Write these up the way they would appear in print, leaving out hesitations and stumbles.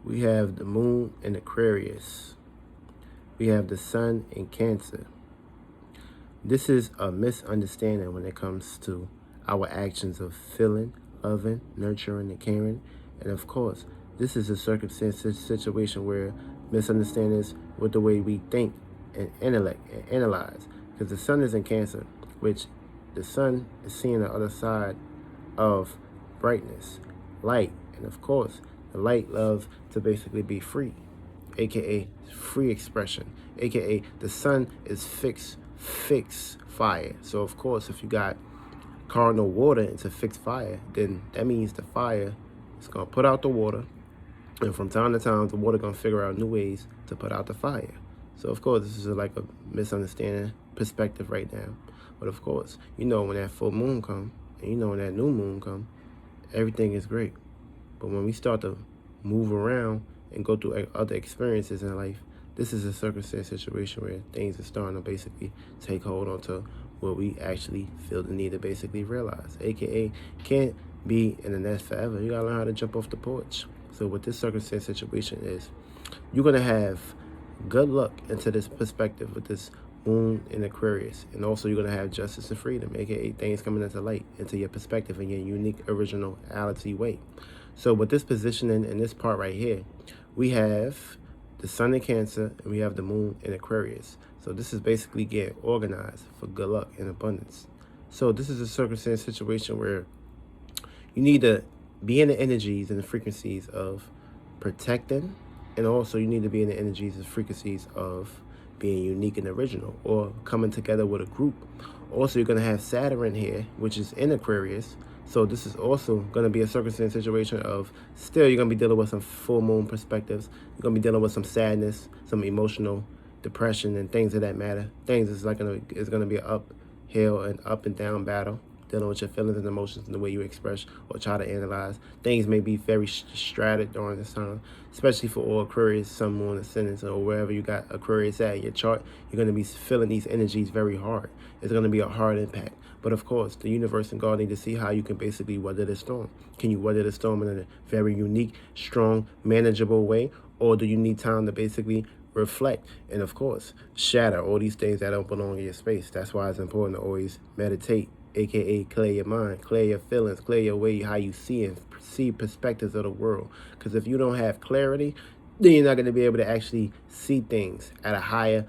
We have the moon in Aquarius. We have the sun in Cancer. This is a misunderstanding when it comes to our actions of feeling, loving, nurturing, and caring. And of course, this is a circumstance situation where misunderstandings with the way we think and intellect and analyze. Because the sun is in Cancer, which the sun is seeing the other side of brightness, light, and of course, the light loves to basically be free, aka free expression, aka the sun is fixed fire. So of course, if you got cardinal water into fixed fire, then that means the fire is gonna put out the water, and from time to time, the water gonna figure out new ways to put out the fire. So of course, this is like a misunderstanding perspective right now. But of course, you know when that full moon come, and you know when that new moon come, everything is great. But when we start to move around and go through other experiences in life, this is a circumstance situation where things are starting to basically take hold onto what we actually feel the need to basically realize, aka can't be in the nest forever. You gotta learn how to jump off the porch. So what this circumstance situation is, you're gonna have good luck into this perspective with this moon in Aquarius, and also you're gonna have justice and freedom, aka things coming into light, into your perspective in your unique originality way. So with this positioning in this part right here, we have the sun in Cancer and we have the moon in Aquarius. So this is basically getting organized for good luck and abundance. So this is a circumstance situation where you need to be in the energies and the frequencies of protecting, and also you need to be in the energies and frequencies of being unique and original, or coming together with a group. Also, you're going to have Saturn here, which is in Aquarius. So this is also going to be a circumstance situation of still you're going to be dealing with some full moon perspectives. You're going to be dealing with some sadness, some emotional depression, and things of that matter. Things is like it's going to be an uphill and up and down battle, dealing with your feelings and emotions and the way you express or try to analyze. Things may be very strated during this time, especially for all Aquarius, Sun, Moon, Ascendant, or wherever you got Aquarius at in your chart. You're going to be feeling these energies very hard. It's going to be a hard impact. But of course, the universe and God need to see how you can basically weather the storm. Can you weather the storm in a very unique, strong, manageable way? Or do you need time to basically reflect and, of course, shatter all these things that don't belong in your space? That's why it's important to always meditate, aka clear your mind, clear your feelings, clear your way, how you see and perceive perspectives of the world. Because if you don't have clarity, then you're not going to be able to actually see things at a higher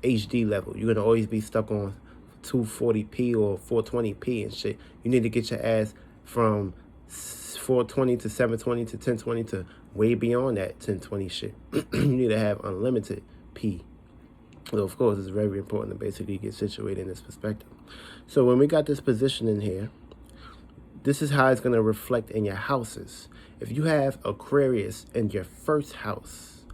HD level. You're going to always be stuck on 240p or 420p and shit. You need to get your ass from 420 to 720 to 1020 to way beyond that 1020 shit. You need to have unlimited P. So of course, it's very important to basically get situated in this perspective. So when we got this position in here, this is how it's going to reflect in your houses. If you have Aquarius in your first house,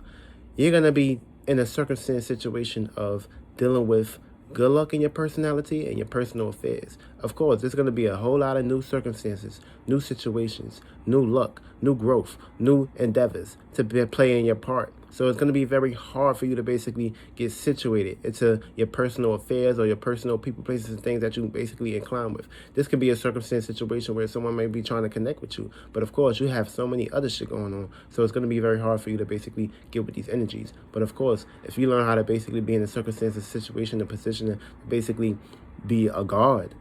you're going to be in a circumstance situation of dealing with good luck in your personality and your personal affairs. Of course, there's going to be a whole lot of new circumstances, new situations, new luck, new growth, new endeavors to play in your part. So it's going to be very hard for you to basically get situated into your personal affairs or your personal people, places, and things that you basically incline with. This could be a circumstance situation where someone may be trying to connect with you. But of course, you have so many other shit going on. So it's going to be very hard for you to basically get with these energies. But of course, if you learn how to basically be in a circumstance, a situation, a position to basically be a god,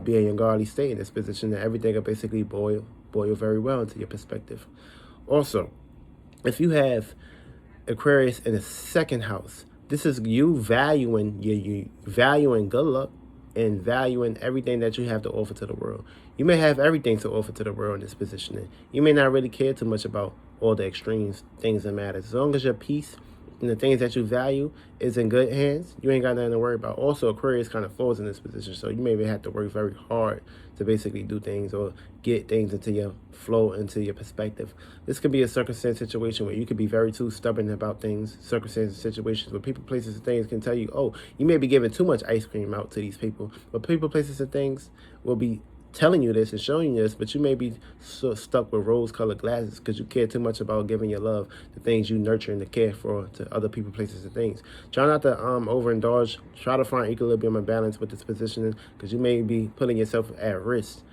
be in your godly state in this position, then everything will basically boil very well into your perspective. Also, if you have Aquarius in the second house, this is you valuing you valuing good luck and valuing everything that you have to offer to the world. You may have everything to offer to the world in this position. You may not really care too much about all the extremes, things that matter. As long as your peace and the things that you value is in good hands, you ain't got nothing to worry about. Also, Aquarius kind of falls in this position, so you maybe have to work very hard to basically do things or get things into your flow, into your perspective. This could be a circumstance situation where you could be very too stubborn about things, circumstances, situations where people, places, and things can tell you, oh, you may be giving too much ice cream out to these people, but people, places, and things will be telling you this and showing you this, but you may be so stuck with rose-colored glasses because you care too much about giving your love, the things you nurture and to care for to other people, places, and things. Try not to overindulge. Try to find equilibrium and balance with this positioning, because you may be putting yourself at risk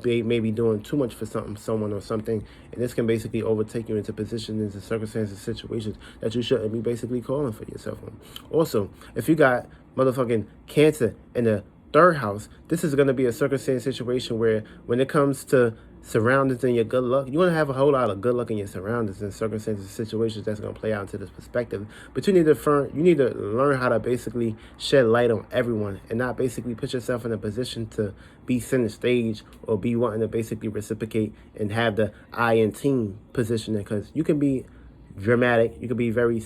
maybe doing too much for someone or something, and this can basically overtake you into positions, into circumstances, situations that you shouldn't be basically calling for yourself on. Also, if you got motherfucking Cancer in the third house, this is going to be a circumstance situation where when it comes to surroundings and your good luck, you want to have a whole lot of good luck in your surroundings and circumstances, situations that's going to play out into this perspective. But you need to learn how to basically shed light on everyone and not basically put yourself in a position to be center stage or be wanting to basically reciprocate and have the I in team positioning, because you can be dramatic, you can be very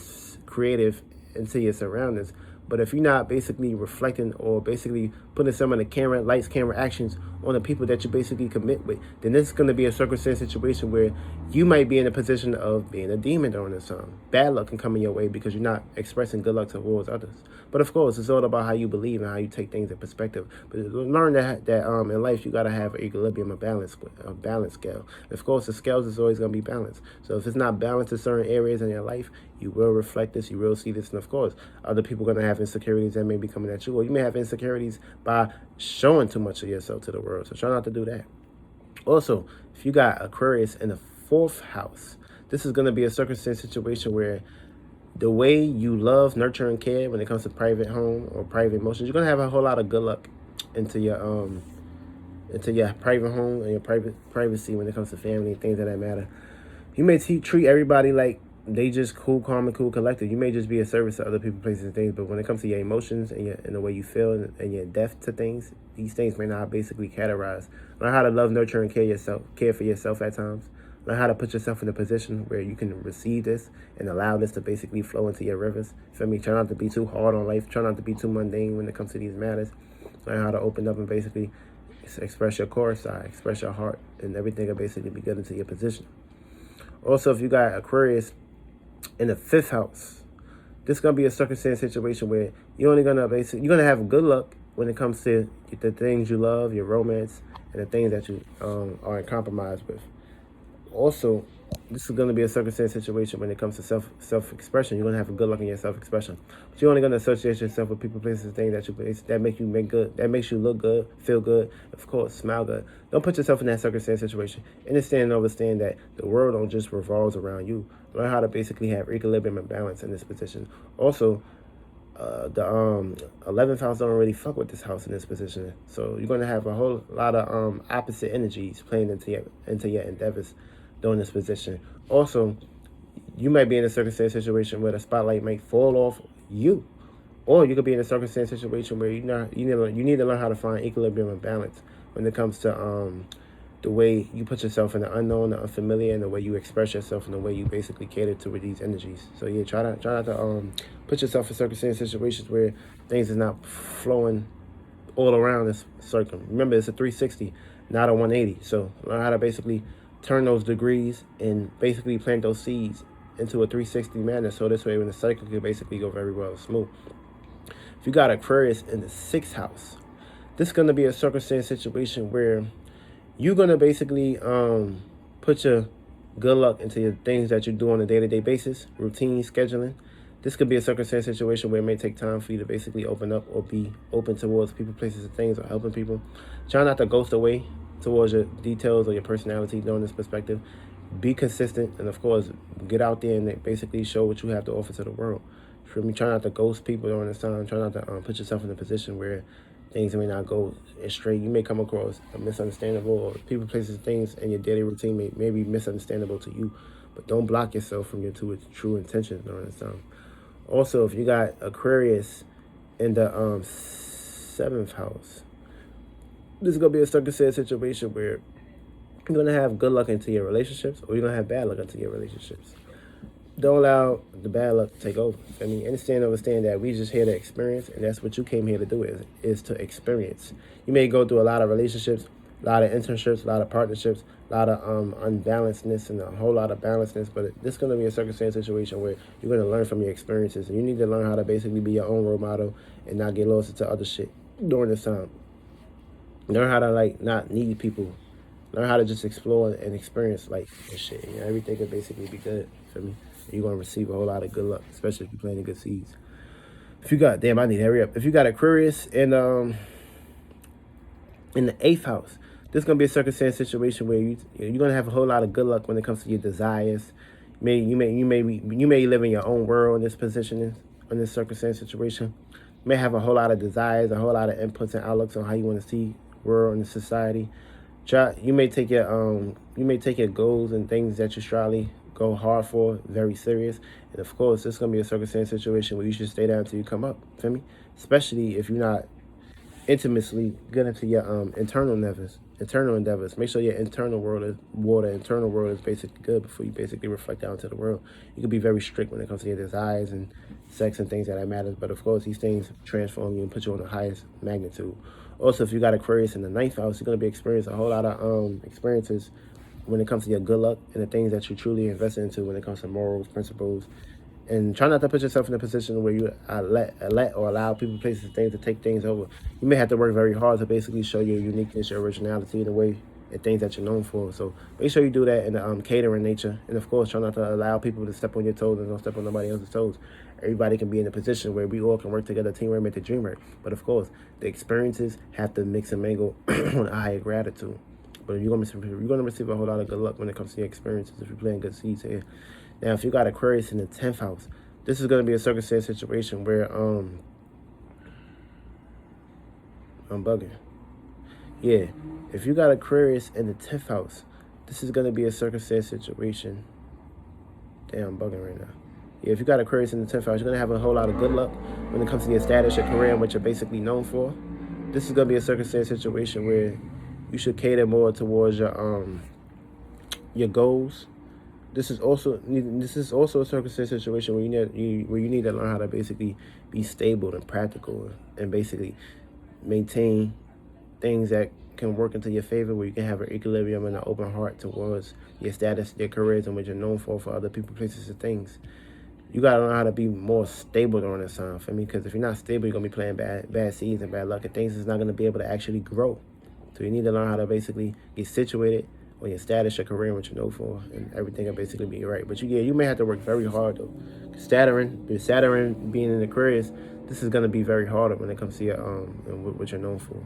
creative into your surroundings. But if you're not basically reflecting or basically putting some of the camera, lights, camera actions on the people that you basically commit with, then this is going to be a circumstance situation where you might be in a position of being a demon during this time. Bad luck can come in your way because you're not expressing good luck towards others. But of course, it's all about how you believe and how you take things in perspective. But learn that in life, you got to have equilibrium, a balance scale. And of course, the scales is always going to be balanced. So if it's not balanced in certain areas in your life, you will reflect this, you will see this, and of course, other people are going to have insecurities that may be coming at you, or you may have insecurities by showing too much of yourself to the world. So try not to do that. Also, if you got Aquarius in the fourth house, this is going to be a circumstance situation where the way you love, nurture, and care when it comes to private home or private emotions, you're going to have a whole lot of good luck into your private home and your privacy when it comes to family and things of that matter. You may treat everybody like they just cool, calm, and cool collected. You may just be a service to other people, places, and things, but when it comes to your emotions and the way you feel and your depth to things, these things may not basically categorize. Learn how to love, nurture, and care for yourself at times. Learn how to put yourself in a position where you can receive this and allow this to basically flow into your rivers. Feel me? Try not to be too hard on life. Try not to be too mundane when it comes to these matters. Learn how to open up and basically express your core side, express your heart, and everything will basically be good into your position. Also, if you got Aquarius in the fifth house, this is gonna be a circumstance situation where you're gonna have good luck when it comes to the things you love, your romance, and the things that you are in compromise with. Also, this is going to be a circumstance situation when it comes to self-expression. You're going to have a good luck in your self-expression, but you're only going to associate yourself with people, places, and things that makes you look good, feel good, of course, smile good. Don't put yourself in that circumstance situation. Understand and understand that the world don't just revolves around you. Learn how to basically have equilibrium and balance in this position. Also, the 11th house don't really fuck with this house in this position, so you're going to have a whole lot of opposite energies playing into your endeavors during this position. Also, you might be in a circumstance situation where the spotlight might fall off you, or you could be in a circumstance situation where you need to learn how to find equilibrium and balance when it comes to the way you put yourself in the unknown, the unfamiliar, and the way you express yourself, and the way you basically cater to these energies. So yeah, try not to put yourself in circumstance situations where things is not flowing all around this circle. Remember, it's a 360, not a 180. So learn how to basically turn those degrees and basically plant those seeds into a 360 manner, so this way when the cycle can basically go very well and smooth. If you got Aquarius in the sixth house, this is going to be a circumstance situation where you're going to basically put your good luck into your things that you do on a day-to-day basis, routine, scheduling. This could be a circumstance situation where it may take time for you to basically open up or be open towards people, places, and things, or helping people. Try not to ghost away towards your details or your personality during this perspective. Be consistent, and of course, get out there and basically show what you have to offer to the world. For me, try not to ghost people during this time. Try not to put yourself in a position where things may not go straight. You may come across a misunderstandable, or people, places, things in your daily routine may be misunderstandable to you. But don't block yourself from your true intentions during this time. Also, if you got Aquarius in the seventh house, this is going to be a circumstance situation where you're going to have good luck into your relationships, or you're going to have bad luck into your relationships. Don't allow the bad luck to take over. I mean, understand that we just here to experience, and that's what you came here to do, is to experience. You may go through a lot of relationships, a lot of internships, a lot of partnerships, a lot of unbalancedness, and a whole lot of balancedness, but this is going to be a circumstance situation where you're going to learn from your experiences, and you need to learn how to basically be your own role model and not get lost into other shit during this time. Learn how to not need people. Learn how to just explore and experience life and shit. You know, everything can basically be good for me. You're gonna receive a whole lot of good luck, especially if you're planting good seeds. If you got I need to hurry up. If you got Aquarius in the eighth house, This is going to be a circumstance situation where you're going to have a whole lot of good luck when it comes to your desires. You may live in your own world in this position, in this circumstance situation. You may have a whole lot of desires, a whole lot of inputs and outlooks on how you want to see world and society. You may take your goals and things that you strongly go hard for very serious. And of course, this is gonna be a circumstance situation where you should stay down until you come up. Feel me? Especially if you're not intimately get into your internal endeavors. Make sure your internal world is basically good before you basically reflect out into the world. You can be very strict when it comes to your desires and sex and things that matters, but of course these things transform you and put you on the highest magnitude. Also, if you got Aquarius in the 9th house, you're gonna be experiencing a whole lot of experiences when it comes to your good luck and the things that you truly invest into when it comes to morals, principles. And try not to put yourself in a position where you let or allow people, places, things to take things over. You may have to work very hard to basically show your uniqueness, your originality, the way and things that you're known for. So make sure you do that in the catering nature. And of course, try not to allow people to step on your toes and don't step on nobody else's toes. Everybody can be in a position where we all can work together, teamwork, make the dream work. But of course, the experiences have to mix and mingle on a higher gratitude. But you're gonna receive a whole lot of good luck when it comes to your experiences if you're playing good seeds here. Now, if you got Aquarius in the 10th house, this is going to be a circumstance situation where I'm bugging. Yeah, if you got Aquarius in the 10th house, this is going to be a circumstance situation. Damn, I'm bugging right now. Yeah, if you got Aquarius in the 10th house, you're going to have a whole lot of good luck when it comes to your status, your career, and what you're basically known for. This is going to be a circumstance situation where you should cater more towards your goals. This is also a circumstance situation where you need to learn how to basically be stable and practical and basically maintain things that can work into your favor, where you can have an equilibrium and an open heart towards your status, your careers, and what you're known for other people, places, and things. You gotta learn how to be more stable during this time, for me, because if you're not stable, you're gonna be playing bad seeds and bad luck, and things is not gonna be able to actually grow. So you need to learn how to basically get situated on your status, your career, and what you know for, and everything will basically be right. But you may have to work very hard though. Saturn being in Aquarius, this is gonna be very hard when it comes to your and what you're known for.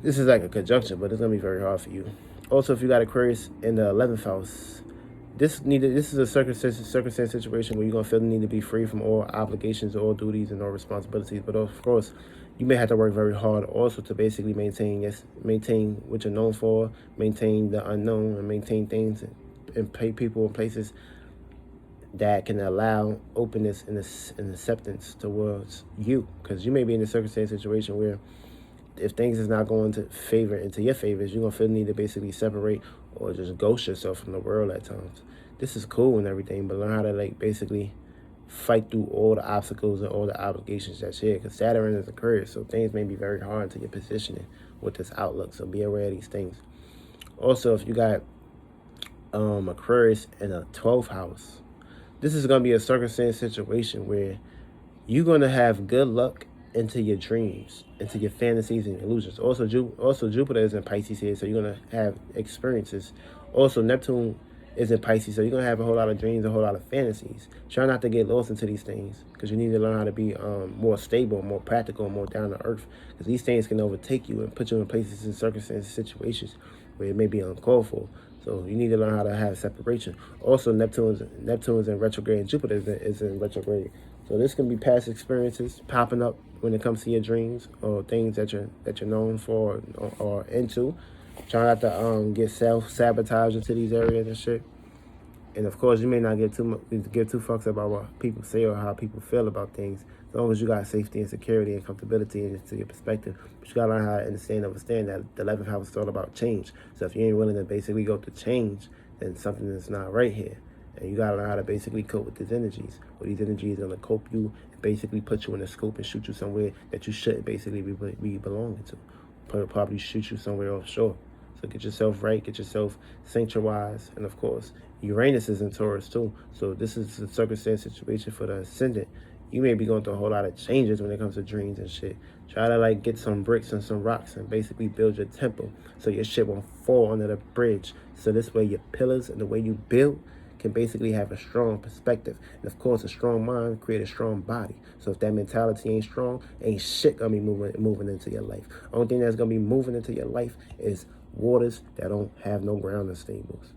This is like a conjunction, but it's gonna be very hard for you. Also, if you got Aquarius in the 11th house, this is a circumstance situation where you're gonna feel the need to be free from all obligations, all duties, and all responsibilities. But of course, you may have to work very hard also to basically maintain what you're known for, maintain the unknown, and maintain things and pay people and places that can allow openness and acceptance towards you. Because you may be in a circumstance situation where if things is not going into your favors, you're gonna feel the need to basically separate or just ghost yourself from the world at times. This is cool and everything, but learn how to basically fight through all the obstacles and all the obligations that's here, because Saturn is Aquarius, so things may be very hard until you're positioning with this outlook, so be aware of these things. Also, if you got Aquarius in a 12th house, this is going to be a circumstance situation where you're going to have good luck into your dreams, into your fantasies and illusions. Also Jupiter is in Pisces here, so you're going to have experiences. Also, Neptune is in Pisces, so you're going to have a whole lot of dreams, a whole lot of fantasies. Try not to get lost into these things, because you need to learn how to be more stable, more practical, more down to earth, because these things can overtake you and put you in places and circumstances, situations where it may be uncalled for. So you need to learn how to have separation. Also, Neptune is in retrograde and Jupiter is in retrograde. So this can be past experiences popping up when it comes to your dreams or things that you're known for or into. Try not to get self-sabotage into these areas and shit. And of course, you may not give too fucks about what people say or how people feel about things, as long as you got safety and security and comfortability into your perspective. But you gotta learn how to understand that the 11th house is all about change. So if you ain't willing to basically go to change, then something is not right here. And you gotta learn how to basically cope with these energies. Or these energies are gonna cope you and basically put you in a scope and shoot you somewhere that you shouldn't basically be belonging to. Probably shoot you somewhere offshore. So get yourself right, get yourself sanctuarized, and of course, Uranus is in Taurus too. So this is a circumstance situation for the ascendant. You may be going through a whole lot of changes when it comes to dreams and shit. Try to get some bricks and some rocks and basically build your temple so your shit won't fall under the bridge. So this way your pillars and the way you build can basically have a strong perspective. And of course, a strong mind create a strong body. So if that mentality ain't strong, ain't shit gonna be moving into your life. Only thing that's gonna be moving into your life is waters that don't have no grounding stables.